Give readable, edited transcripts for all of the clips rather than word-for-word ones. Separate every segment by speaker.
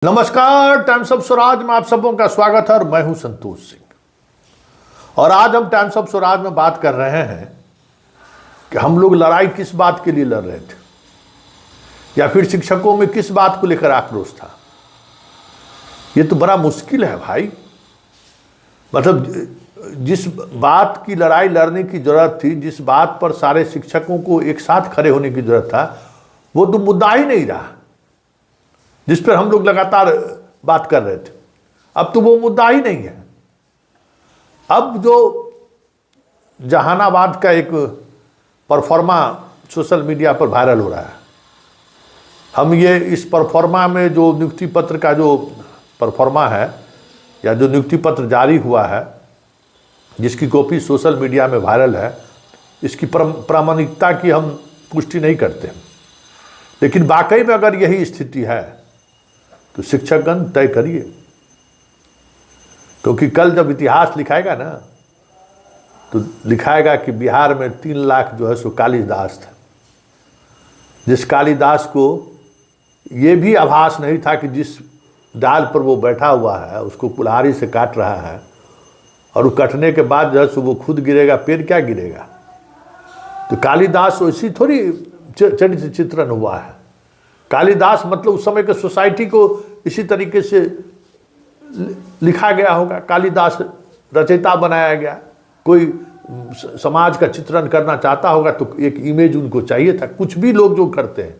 Speaker 1: नमस्कार, times of Swaraj में आप सबों का स्वागत है और मैं हूं संतोष सिंह। और आज हम टाइम्स ऑफ स्वराज में बात कर रहे हैं कि हम लोग लड़ाई किस बात के लिए लड़ रहे थे, या फिर शिक्षकों में किस बात को लेकर आक्रोश था। ये तो बड़ा मुश्किल है भाई। मतलब जिस बात की लड़ाई लड़ने की जरूरत थी, जिस बात पर सारे शिक्षकों को एक साथ खड़े होने की जरूरत था, वो तो मुद्दा ही नहीं रहा जिस पर हम लोग लगातार बात कर रहे थे। अब तो वो मुद्दा ही नहीं है। अब जो जहानाबाद का एक परफॉर्मा सोशल मीडिया पर वायरल हो रहा है, हम ये इस परफॉर्मा में जो नियुक्ति पत्र का जो परफॉर्मा है या जो नियुक्ति पत्र जारी हुआ है, जिसकी कॉपी सोशल मीडिया में वायरल है, इसकी प्रामाणिकता की हम पुष्टि नहीं करते। लेकिन वाकई में अगर यही स्थिति है तो शिक्षकगण तय करिए, क्योंकि कल जब इतिहास लिखाएगा ना, तो लिखाएगा कि बिहार में 3 लाख जो है सो कालिदास था, जिस कालिदास को ये भी आभास नहीं था कि जिस डाल पर वो बैठा हुआ है उसको कुल्हाड़ी से काट रहा है, और वो कटने के बाद जो है सो वो खुद गिरेगा, पेड़ क्या गिरेगा। तो कालिदास वैसी थोड़ी चरित्र चित्रण हुआ है। कालिदास मतलब उस समय के सोसाइटी को इसी तरीके से लिखा गया होगा, कालिदास रचयिता बनाया गया। कोई समाज का चित्रण करना चाहता होगा तो एक इमेज उनको चाहिए था। कुछ भी लोग जो करते हैं,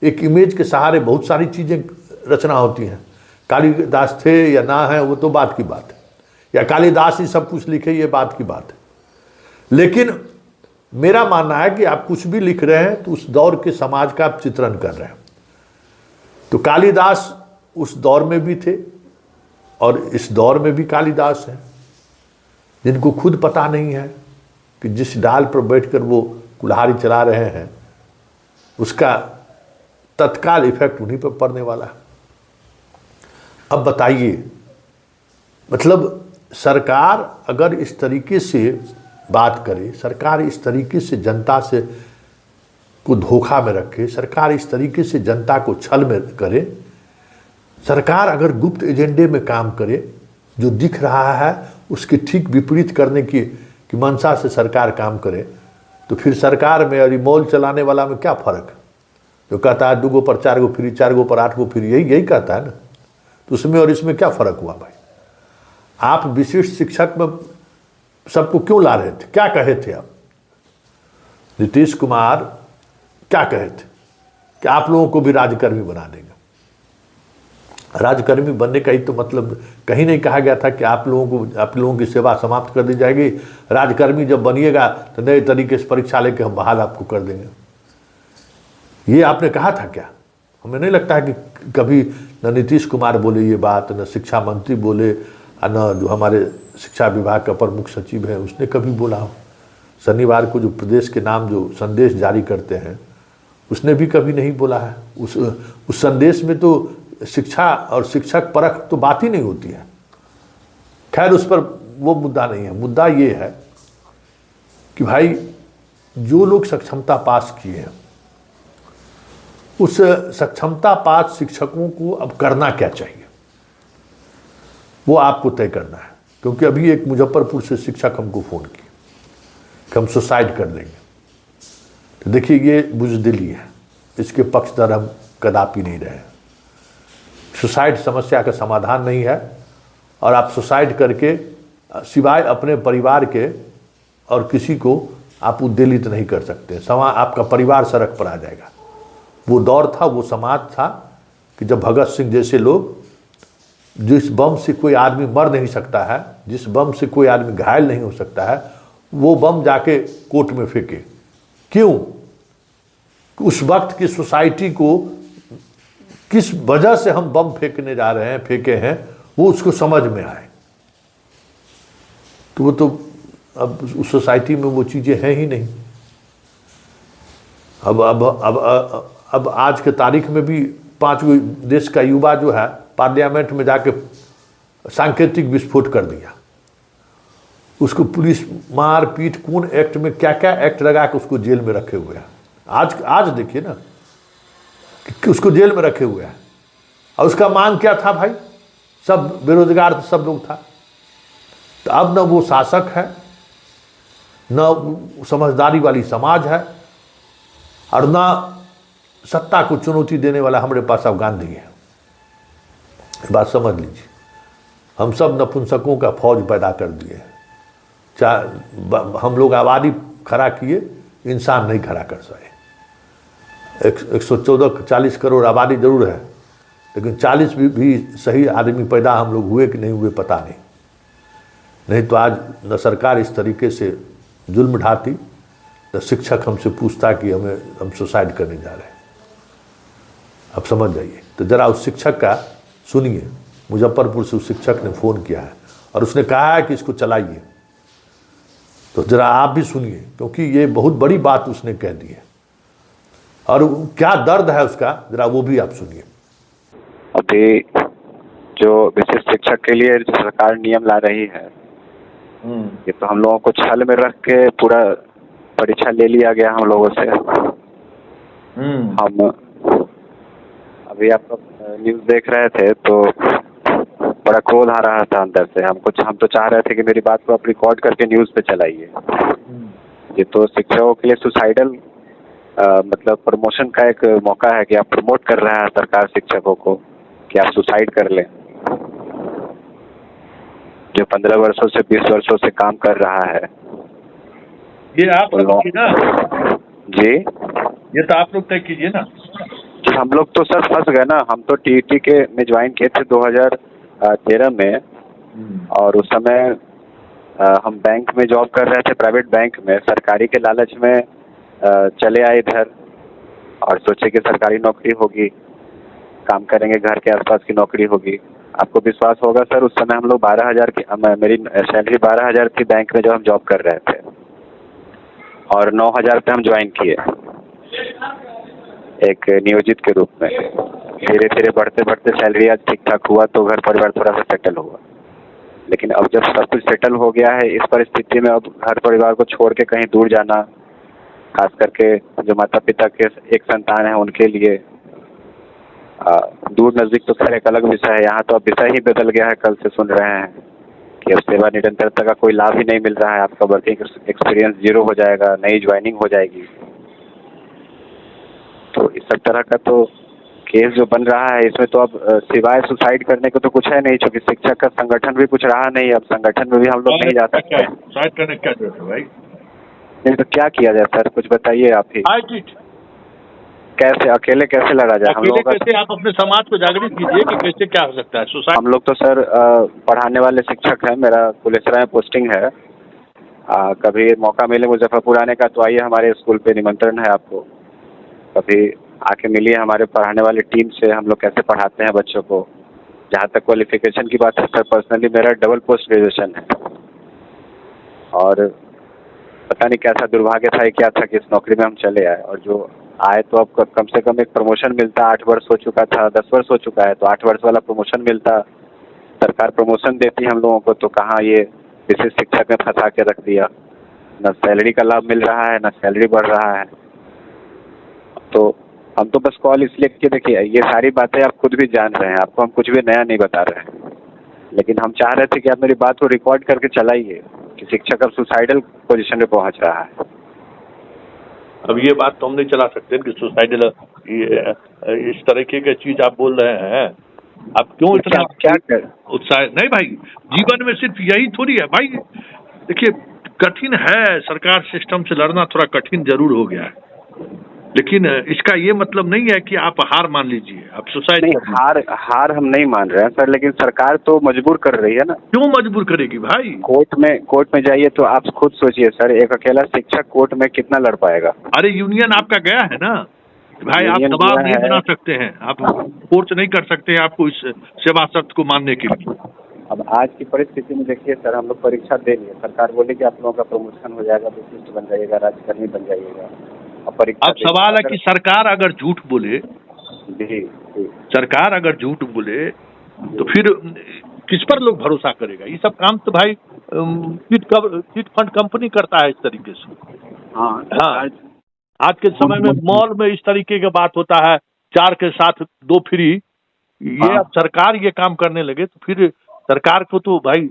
Speaker 1: एक इमेज के सहारे बहुत सारी चीज़ें रचना होती हैं। कालिदास थे या ना है वो तो बात की बात है, या कालिदास ही सब कुछ लिखे ये बात की बात है। लेकिन मेरा मानना है कि आप कुछ भी लिख रहे हैं तो उस दौर के समाज का आप चित्रण कर रहे हैं। तो कालिदास उस दौर में भी थे और इस दौर में भी कालिदास हैं, जिनको खुद पता नहीं है कि जिस डाल पर बैठकर वो कुल्हाड़ी चला रहे हैं उसका तत्काल इफेक्ट उन्हीं पर पड़ने वाला है। अब बताइए, मतलब सरकार अगर इस तरीके से बात करे, सरकार इस तरीके से जनता से को धोखा में रखे, सरकार इस तरीके से जनता को छल में करे, सरकार अगर गुप्त एजेंडे में काम करे, जो दिख रहा है उसके ठीक विपरीत करने की मंशा से सरकार काम करे, तो फिर सरकार में और रिमोल चलाने वाला में क्या फ़र्क है। जो कहता है 2 गो पर 4 गो फ्री, 4 गो पर 8 गो फ्री, यही कहता है ना। तो उसमें और इसमें क्या फ़र्क हुआ भाई। आप विशिष्ट शिक्षक में सबको क्यों ला रहे थे, क्या कहे थे आप। नीतीश कुमार क्या कहे थे कि आप लोगों को भी राजकर्मी बना देंगे। राजकर्मी बनने का ही तो मतलब कहीं नहीं कहा गया था कि आप लोगों की सेवा समाप्त कर दी जाएगी। राजकर्मी जब बनिएगा तो नए तरीके से परीक्षा लेके हम बहाल आपको कर देंगे, ये आपने कहा था क्या। हमें नहीं लगता है कि कभी न नीतीश कुमार बोले ये बात, न शिक्षा मंत्री बोले, न जो हमारे शिक्षा विभाग का प्रमुख सचिव है उसने कभी बोला हो। शनिवार को जो प्रदेश के नाम जो संदेश जारी करते हैं उसने भी कभी नहीं बोला है। उस संदेश में तो शिक्षा और शिक्षक परख तो बात ही नहीं होती है। खैर, उस पर वो मुद्दा नहीं है। मुद्दा ये है कि भाई जो लोग सक्षमता पास किए हैं, उस सक्षमता पास शिक्षकों को अब करना क्या चाहिए वो आपको तय करना है। क्योंकि अभी एक मुजफ्फरपुर से शिक्षक हमको फ़ोन किए कि हम सुसाइड कर लेंगे। तो देखिए, ये बुज़दिली है, इसके पक्षधर हम कदापि नहीं रहे। सुसाइड समस्या का समाधान नहीं है, और आप सुसाइड करके सिवाय अपने परिवार के और किसी को आप उद्वेलित नहीं कर सकते। आपका परिवार सड़क पर आ जाएगा। वो दौर था, वो समाज था कि जब भगत सिंह जैसे लोग, जिस बम से कोई आदमी मर नहीं सकता है, जिस बम से कोई आदमी घायल नहीं हो सकता है, वो बम जाके कोर्ट में फेंके। क्यों? उस वक्त की सोसाइटी को किस वजह से हम बम फेंकने जा रहे हैं, फेंके हैं, वो उसको समझ में आए। तो वो तो अब उस सोसाइटी में वो चीज़ें हैं ही नहीं। अब आज के तारीख में भी 5 देश का युवा जो है पार्लियामेंट में जाके सांकेतिक विस्फोट कर दिया। उसको पुलिस मार पीट, कौन एक्ट में क्या क्या एक्ट लगा के उसको जेल में रखे हुए हैं। आज देखिए ना कि उसको जेल में रखे हुए हैं। और उसका मांग क्या था भाई? सब बेरोजगार सब लोग था। तो अब न वो शासक है, न समझदारी वाली समाज है, और न सत्ता को चुनौती देने वाला हमारे पास अब गांधी है। बात समझ लीजिए, हम सब नपुंसकों का फौज पैदा कर दिए। हम लोग आबादी खड़ा किए, इंसान नहीं खड़ा कर सके। 114-40 करोड़ आबादी जरूर है, लेकिन 40 भी सही आदमी पैदा हम लोग हुए कि नहीं हुए पता नहीं। नहीं तो आज न सरकार इस तरीके से जुल्म ढाती, न शिक्षक हमसे पूछता कि हम सुसाइड करने जा रहे हैं। अब समझ जाइए। तो जरा उस शिक्षक का सुनिए, मुजफ्फरपुर से उस शिक्षक ने फ़ोन किया है और उसने कहा है कि इसको चलाइए। तो जरा आप भी सुनिए, क्योंकि ये बहुत बड़ी बात उसने कह दी है और क्या दर्द है उसका, जरा वो भी आप सुनिए।
Speaker 2: अभी जो विशिष्ट शिक्षक के लिए जो सरकार नियम ला रही है, ये तो हम लोगों को छल में रख के पूरा परीक्षा ले लिया गया हम लोगों से। हम अभी आप न्यूज़ देख रहे थे तो बड़ा क्रोध आ रहा था अंदर से। हम तो चाह रहे थे कि मेरी बात को आप रिकॉर्ड करके न्यूज़ पे चलाइए। ये तो शिक्षकों के लिए सुसाइडल मतलब प्रमोशन का एक मौका है कि आप प्रमोट कर रहा है सरकार शिक्षकों को कि आप सुसाइड कर लें। जो 15 वर्षों से 20 वर्षों से काम कर रहा है,
Speaker 1: ये आप लोग ना
Speaker 2: जी,
Speaker 1: ये तो आप लोग तय कीजिए ना।
Speaker 2: हम लोग तो सर फंस गए ना। हम तो टीईटी के में ज्वाइन किए थे 2013 में, और उस समय हम बैंक में जॉब कर रहे थे, प्राइवेट बैंक में। सरकारी के लालच में चले आए इधर और सोचे कि सरकारी नौकरी होगी, काम करेंगे, घर के आसपास की नौकरी होगी। आपको विश्वास होगा सर, उस समय हम लोग 12,000 की मेरी सैलरी 12,000 थी बैंक में जब हम जॉब कर रहे थे, और 9,000 पे हम ज्वाइन किए एक नियोजित के रूप में। धीरे धीरे बढ़ते बढ़ते सैलरी आज ठीक ठाक हुआ तो घर परिवार थोड़ा सा सेटल हुआ। लेकिन अब जब सब कुछ सेटल हो गया है, इस परिस्थिति में अब घर परिवार को छोड़ के कहीं दूर जाना, खास करके जो माता पिता के एक संतान है उनके लिए, दूर नज़दीक तो खैर एक अलग विषय है। यहाँ तो अब विषय ही बदल गया है। कल से सुन रहे हैं कि अब सेवा निरंतरता का कोई लाभ ही नहीं मिल रहा है। आपका वर्किंग एक्सपीरियंस 0 हो जाएगा, नई ज्वाइनिंग हो जाएगी। तो इस सब तरह का तो केस जो बन रहा है, इसमें तो अब सिवाय सुसाइड करने को तो कुछ है नहीं, क्योंकि शिक्षक का संगठन भी कुछ रहा नहीं। अब संगठन में भी हम लोग नहीं जा सकते।
Speaker 1: सुसाइड करने क्या जरूरत है भाई?
Speaker 2: नहीं तो क्या किया जाए सर, कुछ बताइए आप ही। कैसे अकेले कैसे लड़ा जाए? हम लोग
Speaker 1: कैसे आप अपने समाज को जागृत कीजिए कि कैसे क्या हो सकता है सुसाइड।
Speaker 2: हम लोग तो सर पढ़ाने वाले शिक्षक हैं। मेरा कुलेसरा में पोस्टिंग है। कभी मौका मिले मुजफ्फरपुर आने का तो आइए, हमारे स्कूल पे निमंत्रण है आपको। कभी आके मिलिए हमारे पढ़ाने वाली टीम से, हम लोग कैसे पढ़ाते हैं बच्चों को। जहाँ तक क्वालिफिकेशन की बात है सर, पर्सनली मेरा डबल पोस्ट ग्रेजुएशन है, और पता नहीं कैसा दुर्भाग्य था, क्या था कि इस नौकरी में हम चले आए। और जो आए तो अब कम से कम एक प्रमोशन मिलता। 8 वर्ष हो चुका था, 10 वर्ष हो चुका है, तो 8 वर्ष वाला प्रमोशन मिलता। सरकार प्रमोशन देती हम लोगों को, तो कहाँ ये विशिष्ट शिक्षक में फंसा के रख दिया। न सैलरी का लाभ मिल रहा है, न सैलरी बढ़ रहा है। तो हम तो बस कॉल इसलिए कि देखिए, ये सारी बातें आप खुद भी जान रहे हैं, आपको हम कुछ भी नया नहीं बता रहे हैं, लेकिन हम चाह रहे थे कि आप मेरी बात को रिकॉर्ड करके चलाइए कि शिक्षक अब सुसाइडल पोजीशन में पहुंच रहा है।
Speaker 1: अब ये बात तो हम नहीं चला सकते कि सुसाइडल इस तरीके की चीज आप बोल रहे हैं। आप क्यों इतना
Speaker 2: क्या कर
Speaker 1: उत्साह? नहीं भाई, जीवन में सिर्फ यही थोड़ी है भाई। देखिए, कठिन है, सरकार सिस्टम से लड़ना थोड़ा कठिन जरूर हो गया है, लेकिन इसका ये मतलब नहीं है कि आप हार मान लीजिए, आप सुसाइड
Speaker 2: नहीं। हार हम नहीं मान रहे हैं सर, लेकिन सरकार तो मजबूर कर रही है ना।
Speaker 1: क्यों मजबूर करेगी भाई?
Speaker 2: कोर्ट में जाइए तो आप खुद सोचिए सर, एक अकेला शिक्षक कोर्ट में कितना लड़ पाएगा।
Speaker 1: अरे यूनियन आपका गया है ना भाई, आप दबाव नहीं बना सकते हैं, आप फोर्स नहीं कर सकते हैं आपको इस सेवा शर्त को मानने के लिए।
Speaker 2: अब आज की परिस्थिति में देखिए सर, हम लोग परीक्षा दे लिए, सरकार बोले कि आप लोगों का प्रमोशन हो जाएगा, विशिष्ट बन जाइएगा, राज्यकर्मी बन जाइएगा। अब
Speaker 1: सवाल है कि सरकार अगर झूठ बोले,
Speaker 2: जी,
Speaker 1: सरकार अगर झूठ बोले तो फिर किस पर लोग भरोसा करेगा? ये सब काम तो भाई चिट फंड कंपनी करता है इस तरीके से। हाँ, आज के समय में मॉल में इस तरीके की बात होता है, 4 के साथ 2 फ्री। ये
Speaker 3: हाँ।
Speaker 1: अब सरकार ये काम करने लगे तो फिर सरकार को तो भाई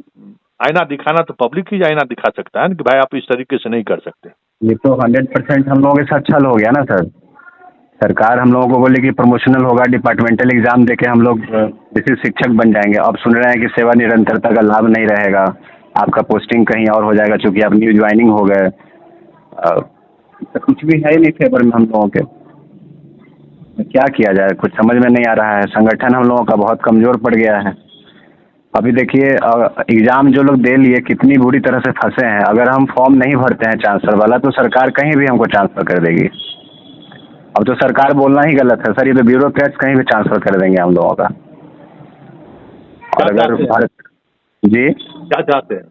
Speaker 1: आईना दिखाना तो पब्लिक ही आईना दिखा सकता है ना कि भाई आप इस तरीके से नहीं कर सकते।
Speaker 3: ये तो 100% हम लोगों के साथ छल हो गया ना सर। सरकार हम लोगों को बोले कि प्रमोशनल होगा, डिपार्टमेंटल एग्जाम देके हम लोग किसी शिक्षक बन जाएंगे। अब सुन रहे हैं कि सेवा निरंतरता का लाभ नहीं रहेगा, आपका पोस्टिंग कहीं और हो जाएगा क्योंकि आप न्यू ज्वाइनिंग हो गए। तो कुछ भी है ही नहीं फेवर में हम लोगों के। क्या किया जाए, कुछ समझ में नहीं आ रहा है। संगठन हम लोगों का बहुत कमज़ोर पड़ गया है। अभी देखिए एग्ज़ाम जो लोग दे लिए कितनी बुरी तरह से फंसे हैं। अगर हम फॉर्म नहीं भरते हैं ट्रांसफ़र वाला तो सरकार कहीं भी हमको ट्रांसफ़र कर देगी। अब तो सरकार बोलना ही गलत है सर, ये तो ब्यूरोक्रेट्स कहीं भी ट्रांसफ़र कर देंगे हम लोगों का। और अगर भारत जी
Speaker 1: क्या चाहते हैं?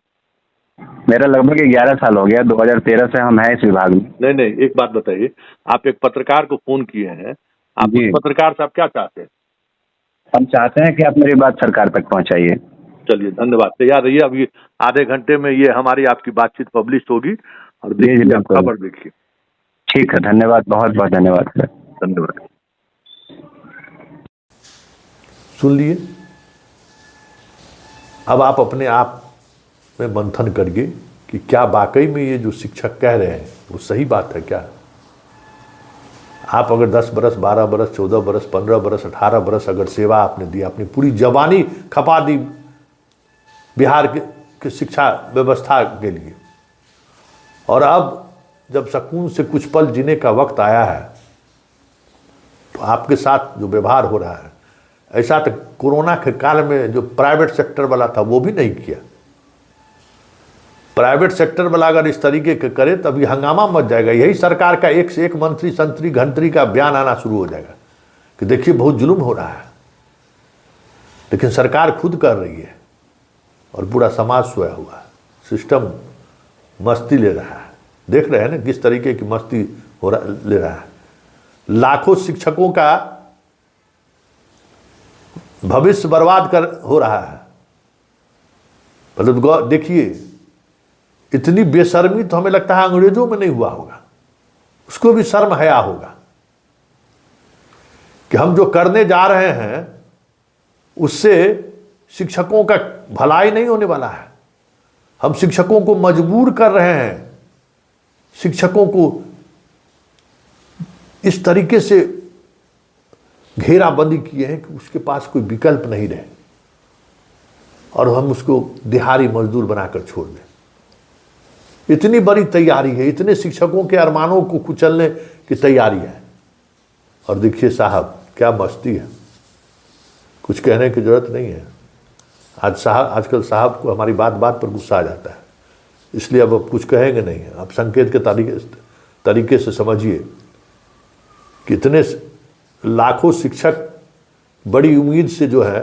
Speaker 3: मेरा लगभग 11 साल हो गया, 2013 से हम हैं इस विभाग में।
Speaker 1: नहीं नहीं, एक बात बताइए, आप एक पत्रकार को फोन किए हैं, आप
Speaker 3: जी।
Speaker 1: उस पत्रकार से आप क्या चाहते हैं?
Speaker 3: हम चाहते हैं कि आप मेरी बात सरकार तक पहुंचाइए।
Speaker 1: चलिए धन्यवाद, तैयार रहिए। अभी आधे घंटे में ये हमारी आपकी बातचीत पब्लिश होगी और
Speaker 3: जी,
Speaker 1: देखिए,
Speaker 3: बिल्कुल।
Speaker 1: खबर देखिए।
Speaker 3: ठीक है, धन्यवाद, बहुत बहुत धन्यवाद सर।
Speaker 1: धन्यवाद। सुन लिए। अब आप अपने आप में मंथन करिए कि क्या वाकई में ये जो शिक्षक कह रहे हैं वो सही बात है क्या? आप अगर 10 बरस, 12 बरस, 14 बरस, 15 बरस, 18 बरस अगर सेवा आपने दी, अपनी पूरी जवानी खपा दी बिहार के शिक्षा व्यवस्था के लिए, और अब जब सुकून से कुछ पल जीने का वक्त आया है तो आपके साथ जो व्यवहार हो रहा है, ऐसा तो कोरोना के काल में जो प्राइवेट सेक्टर वाला था वो भी नहीं किया। प्राइवेट सेक्टर वाला अगर इस तरीके के करे तभी हंगामा मच जाएगा। यही सरकार का एक से एक मंत्री संतरी घंटरी का बयान आना शुरू हो जाएगा कि देखिए बहुत जुल्म हो रहा है, लेकिन सरकार खुद कर रही है और पूरा समाज सोया हुआ है। सिस्टम मस्ती ले रहा है। देख रहे हैं ना किस तरीके की मस्ती ले रहा है। लाखों शिक्षकों का भविष्य बर्बाद हो रहा है। मतलब देखिए, इतनी बेशर्मी तो हमें लगता है अंग्रेजों में नहीं हुआ होगा। उसको भी शर्म हया होगा कि हम जो करने जा रहे हैं उससे शिक्षकों का भलाई नहीं होने वाला है। हम शिक्षकों को मजबूर कर रहे हैं, शिक्षकों को इस तरीके से घेराबंदी किए हैं कि उसके पास कोई विकल्प नहीं रहे और हम उसको दिहाड़ी मजदूर बनाकर छोड़ दें। इतनी बड़ी तैयारी है, इतने शिक्षकों के अरमानों को कुचलने की तैयारी है। और देखिए साहब क्या मस्ती है, कुछ कहने की जरूरत नहीं है। आजकल साहब को हमारी बात बात पर गुस्सा आ जाता है, इसलिए अब कुछ कहेंगे नहीं। आप संकेत के तरीके से समझिए, कितने लाखों शिक्षक बड़ी उम्मीद से जो है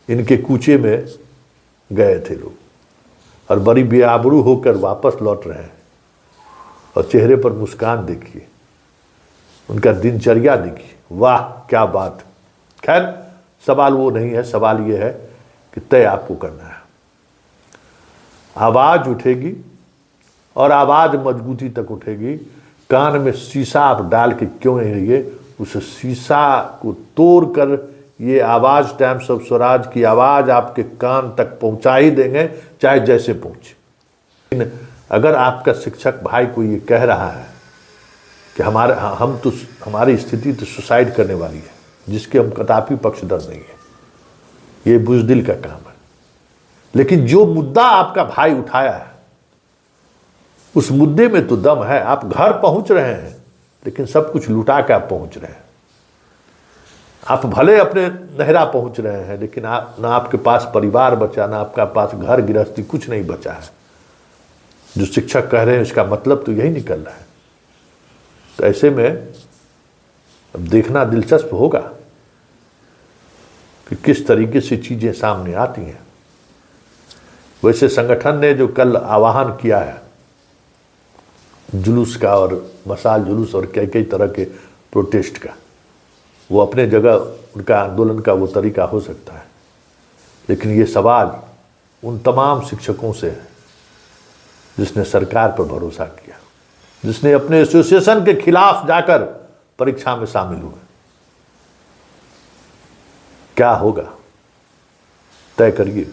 Speaker 1: इनके कूचे में गए थे लोग, और बड़ी बेआबरू होकर वापस लौट रहे हैं। और चेहरे पर मुस्कान देखिए, उनका दिनचर्या देखिए, वाह क्या बात। खैर सवाल वो नहीं है, सवाल ये है कि तय आपको करना है। आवाज़ उठेगी और आवाज़ मजबूती तक उठेगी। कान में शीशा आप डाल के क्यों नहीं रहिए, उस शीशा को तोड़कर ये आवाज़ टाइम्स ऑफ स्वराज की आवाज़ आपके कान तक पहुंचा ही देंगे, चाहे जैसे पहुंचे। लेकिन अगर आपका शिक्षक भाई को ये कह रहा है कि हमारी स्थिति तो सुसाइड करने वाली है, जिसके हम कदापि पक्षधर नहीं है, ये बुज़दिल का काम है। लेकिन जो मुद्दा आपका भाई उठाया है उस मुद्दे में तो दम है। आप घर पहुंच रहे हैं लेकिन सब कुछ लुटा के आप पहुंच रहे हैं। आप भले अपने नहरा पहुंच रहे हैं लेकिन ना आपके पास परिवार बचा, ना आपका पास घर गृहस्थी, कुछ नहीं बचा है। जो शिक्षक कह रहे हैं इसका मतलब तो यही निकल रहा है। तो ऐसे में अब देखना दिलचस्प होगा कि किस तरीके से चीजें सामने आती हैं। वैसे संगठन ने जो कल आह्वान किया है जुलूस का, और मशाल जुलूस और कई कई तरह के प्रोटेस्ट का, वो अपने जगह उनका आंदोलन का वो तरीका हो सकता है। लेकिन ये सवाल उन तमाम शिक्षकों से है जिसने सरकार पर भरोसा किया, जिसने अपने एसोसिएशन के खिलाफ जाकर परीक्षा में शामिल हुए। क्या होगा तय करिए।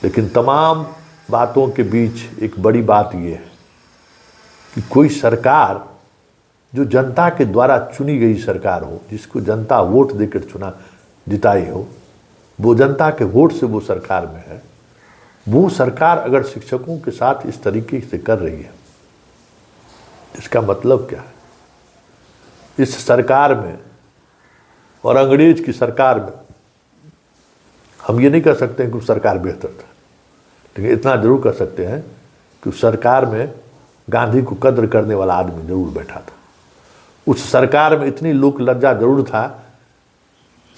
Speaker 1: लेकिन तमाम बातों के बीच एक बड़ी बात यह है कि कोई सरकार जो जनता के द्वारा चुनी गई सरकार हो, जिसको जनता वोट देकर चुना जिताई हो, वो जनता के वोट से वो सरकार में है, वो सरकार अगर शिक्षकों के साथ इस तरीके से कर रही है, इसका मतलब क्या है? इस सरकार में और अंग्रेज की सरकार में हम ये नहीं कह सकते हैं कि उस सरकार बेहतर था, लेकिन इतना जरूर कर सकते हैं कि उस सरकार में गांधी को कद्र करने वाला आदमी जरूर बैठा था। उस सरकार में इतनी लोक लज्जा जरूर था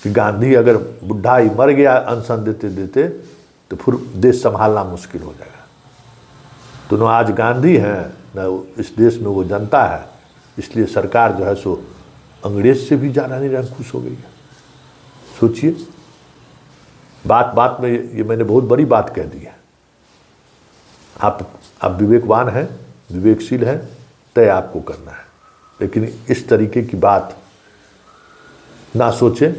Speaker 1: कि गांधी अगर बुढ़ा ही मर गया अनशन देते देते तो फिर देश संभालना मुश्किल हो जाएगा। तो न आज गांधी हैं न इस देश में वो जनता है, इसलिए सरकार जो है सो अंग्रेज से भी ज़्यादा निरंकुश हो गई है। सोचिए, बात बात में ये मैंने बहुत बड़ी बात कह दी है। आप विवेकवान हैं, विवेकशील हैं, तय आपको करना है, लेकिन इस तरीके की बात ना सोचें,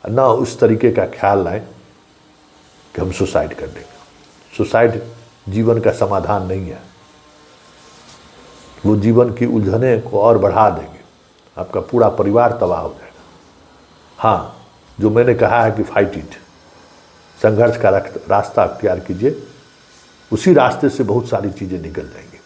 Speaker 1: ना उस तरीके का ख्याल लाएं कि हम सुसाइड कर देंगे। सुसाइड जीवन का समाधान नहीं है, वो जीवन की उलझने को और बढ़ा देंगे, आपका पूरा परिवार तबाह हो जाएगा। हाँ, जो मैंने कहा है कि फाइट इट, संघर्ष का रास्ता अख्तियार कीजिए, उसी रास्ते से बहुत सारी चीज़ें निकल जाएंगी।